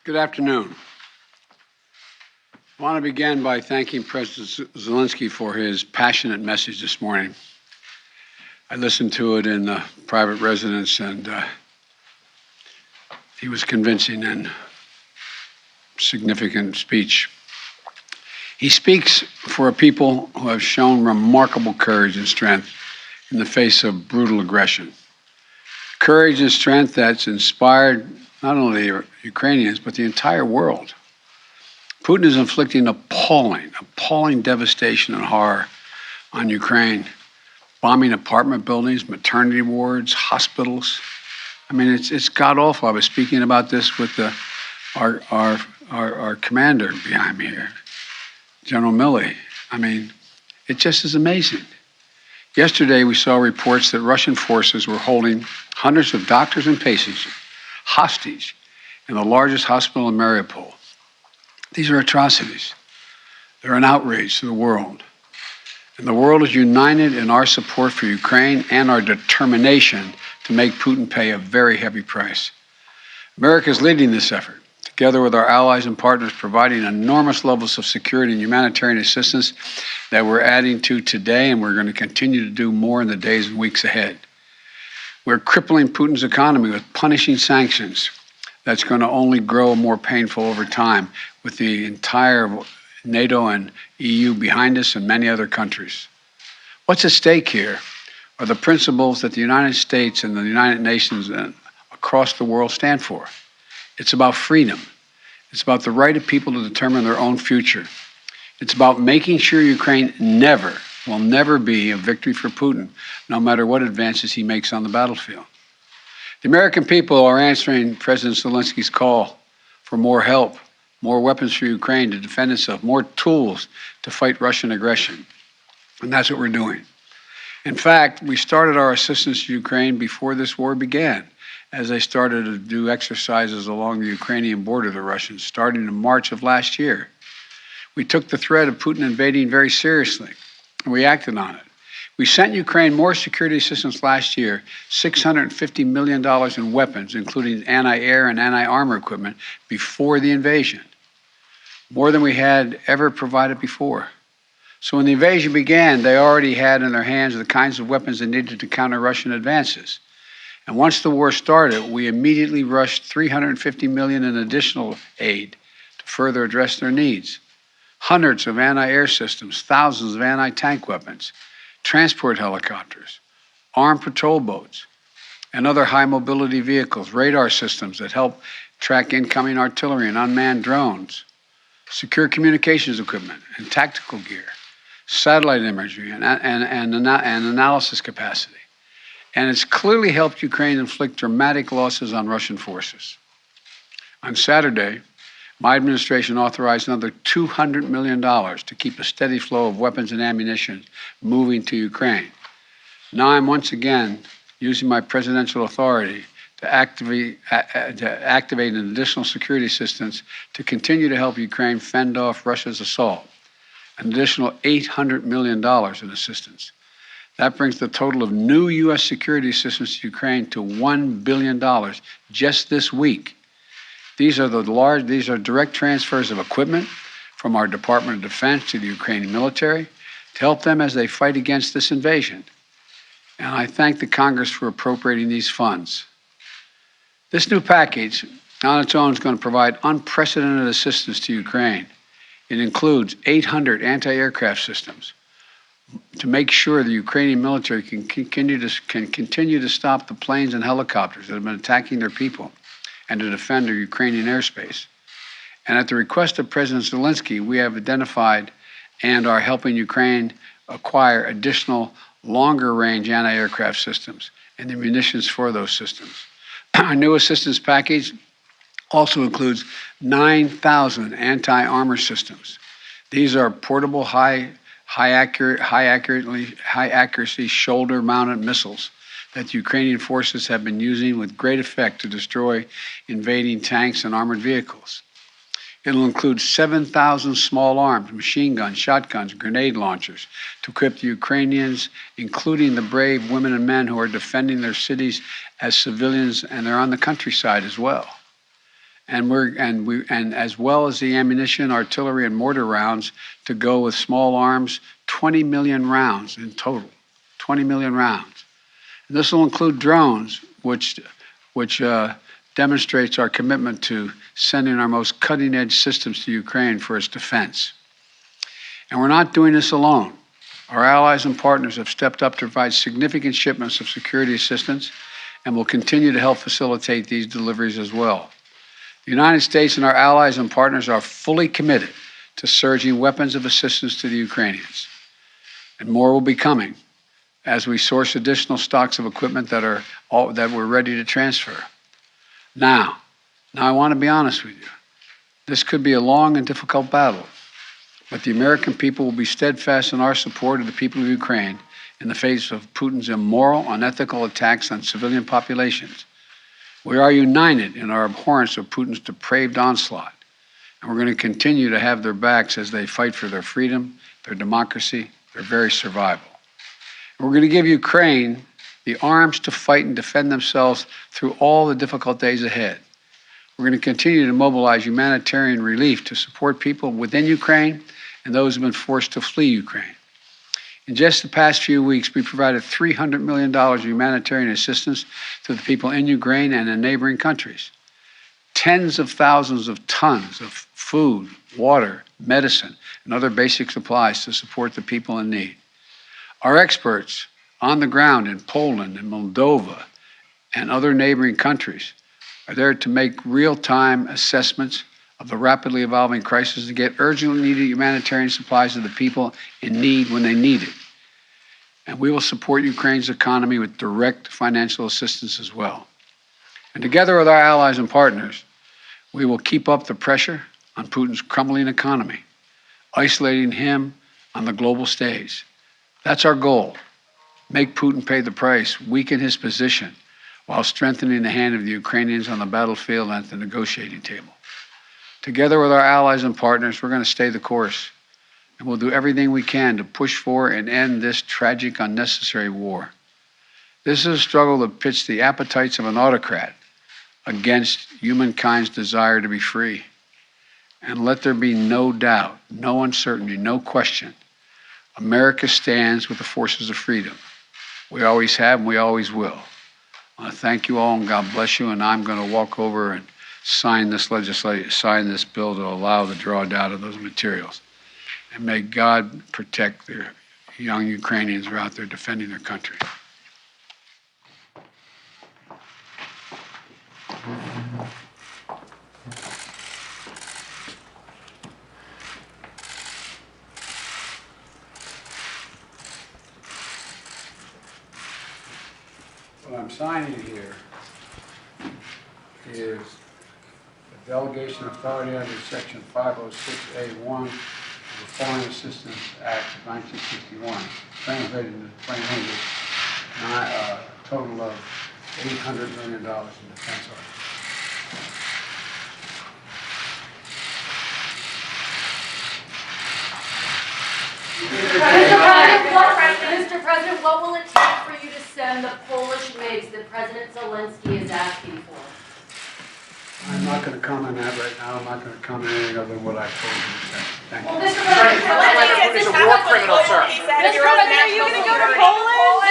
Good afternoon. I want to begin by thanking President Zelensky for his passionate message this morning. I listened to it in the private residence, and he was convincing and significant speech. He speaks for a people who have shown remarkable courage and strength in the face of brutal aggression. Courage and strength that's inspired not only the Ukrainians, but the entire world. Putin is inflicting appalling devastation and horror on Ukraine, bombing apartment buildings, maternity wards, hospitals. I mean, it's god-awful. I was speaking about this with our commander behind me here, General Milley. I mean, it just is amazing. Yesterday, we saw reports that Russian forces were holding hundreds of doctors and patients hostage in the largest hospital in Mariupol. These are atrocities. They're an outrage to the world. And the world is united in our support for Ukraine and our determination to make Putin pay a very heavy price. America is leading this effort, together with our allies and partners, providing enormous levels of security and humanitarian assistance that we're adding to today, and we're going to continue to do more in the days and weeks ahead. We're crippling Putin's economy with punishing sanctions that's going to only grow more painful over time, with the entire NATO and EU behind us and many other countries. What's at stake here are the principles that the United States and the United Nations and across the world stand for. It's about freedom. It's about the right of people to determine their own future. It's about making sure Ukraine will never be a victory for Putin, no matter what advances he makes on the battlefield. The American people are answering President Zelensky's call for more help, more weapons for Ukraine to defend itself, more tools to fight Russian aggression. And that's what we're doing. In fact, we started our assistance to Ukraine before this war began, as they started to do exercises along the Ukrainian border of the Russians, starting in March of last year. We took the threat of Putin invading very seriously, and we acted on it. We sent Ukraine more security assistance last year, $650 million in weapons, including anti-air and anti-armor equipment, before the invasion, more than we had ever provided before. So when the invasion began, they already had in their hands the kinds of weapons they needed to counter Russian advances. And once the war started, we immediately rushed $350 million in additional aid to further address their needs. Hundreds of anti-air systems, thousands of anti-tank weapons, transport helicopters, armed patrol boats, and other high-mobility vehicles, radar systems that help track incoming artillery and unmanned drones, secure communications equipment and tactical gear, satellite imagery and analysis capacity. And it's clearly helped Ukraine inflict dramatic losses on Russian forces. On Saturday, my administration authorized another $200 million to keep a steady flow of weapons and ammunition moving to Ukraine. Now I'm once again using my presidential authority to activate an additional security assistance to continue to help Ukraine fend off Russia's assault, an additional $800 million in assistance. That brings the total of new U.S. security assistance to Ukraine to $1 billion just this week. These are direct transfers of equipment from our Department of Defense to the Ukrainian military to help them as they fight against this invasion. And I thank the Congress for appropriating these funds. This new package on its own is going to provide unprecedented assistance to Ukraine. It includes 800 anti-aircraft systems to make sure the Ukrainian military can continue to stop the planes and helicopters that have been attacking their people and to defend their Ukrainian airspace. And at the request of President Zelensky, we have identified and are helping Ukraine acquire additional longer-range anti-aircraft systems and the munitions for those systems. Our new assistance package also includes 9,000 anti-armor systems. These are portable, high accuracy shoulder-mounted missiles that the Ukrainian forces have been using with great effect to destroy invading tanks and armored vehicles. It'll include 7,000 small arms, machine guns, shotguns, grenade launchers to equip the Ukrainians, including the brave women and men who are defending their cities as civilians, and they're on the countryside as well. and as well as the ammunition, artillery, and mortar rounds to go with small arms, 20 million rounds in total, 20 million rounds. And this will include drones, which demonstrates our commitment to sending our most cutting-edge systems to Ukraine for its defense. And we're not doing this alone. Our allies and partners have stepped up to provide significant shipments of security assistance and will continue to help facilitate these deliveries as well. The United States and our allies and partners are fully committed to surging weapons of assistance to the Ukrainians. And more will be coming as we source additional stocks of equipment that we're ready to transfer. Now I want to be honest with you. This could be a long and difficult battle, but the American people will be steadfast in our support of the people of Ukraine in the face of Putin's immoral, unethical attacks on civilian populations. We are united in our abhorrence of Putin's depraved onslaught, and we're going to continue to have their backs as they fight for their freedom, their democracy, their very survival. And we're going to give Ukraine the arms to fight and defend themselves through all the difficult days ahead. We're going to continue to mobilize humanitarian relief to support people within Ukraine and those who have been forced to flee Ukraine. In just the past few weeks, we provided $300 million of humanitarian assistance to the people in Ukraine and in neighboring countries. Tens of thousands of tons of food, water, medicine, and other basic supplies to support the people in need. Our experts on the ground in Poland and Moldova and other neighboring countries are there to make real-time assessments of the rapidly evolving crisis to get urgently needed humanitarian supplies to the people in need when they need it. And we will support Ukraine's economy with direct financial assistance as well. And together with our allies and partners, we will keep up the pressure on Putin's crumbling economy, isolating him on the global stage. That's our goal. Make Putin pay the price, weaken his position, while strengthening the hand of the Ukrainians on the battlefield and at the negotiating table. Together with our allies and partners, we're going to stay the course, and we'll do everything we can to push for and end this tragic, unnecessary war. This is a struggle that pits the appetites of an autocrat against humankind's desire to be free. And let there be no doubt, no uncertainty, no question. America stands with the forces of freedom. We always have and we always will. I want to thank you all and God bless you. And I'm going to walk over and sign this bill to allow the drawdown of those materials. And may God protect the young Ukrainians who are out there defending their country. What I'm signing here is the delegation authority under Section 506A1 of the Foreign Assistance Act of 1961, translated into plain English, a total of $800 million in defense articles. Mr. President, what will it take for you to send the Polish MiGs that President Zelensky is asking for? I'm not going to comment on that right now. I'm not going to comment on anything other than what I told you to say. Thank you. Well, Mr. President, He's a war criminal, sir. Mr. President, are you going to go to Poland?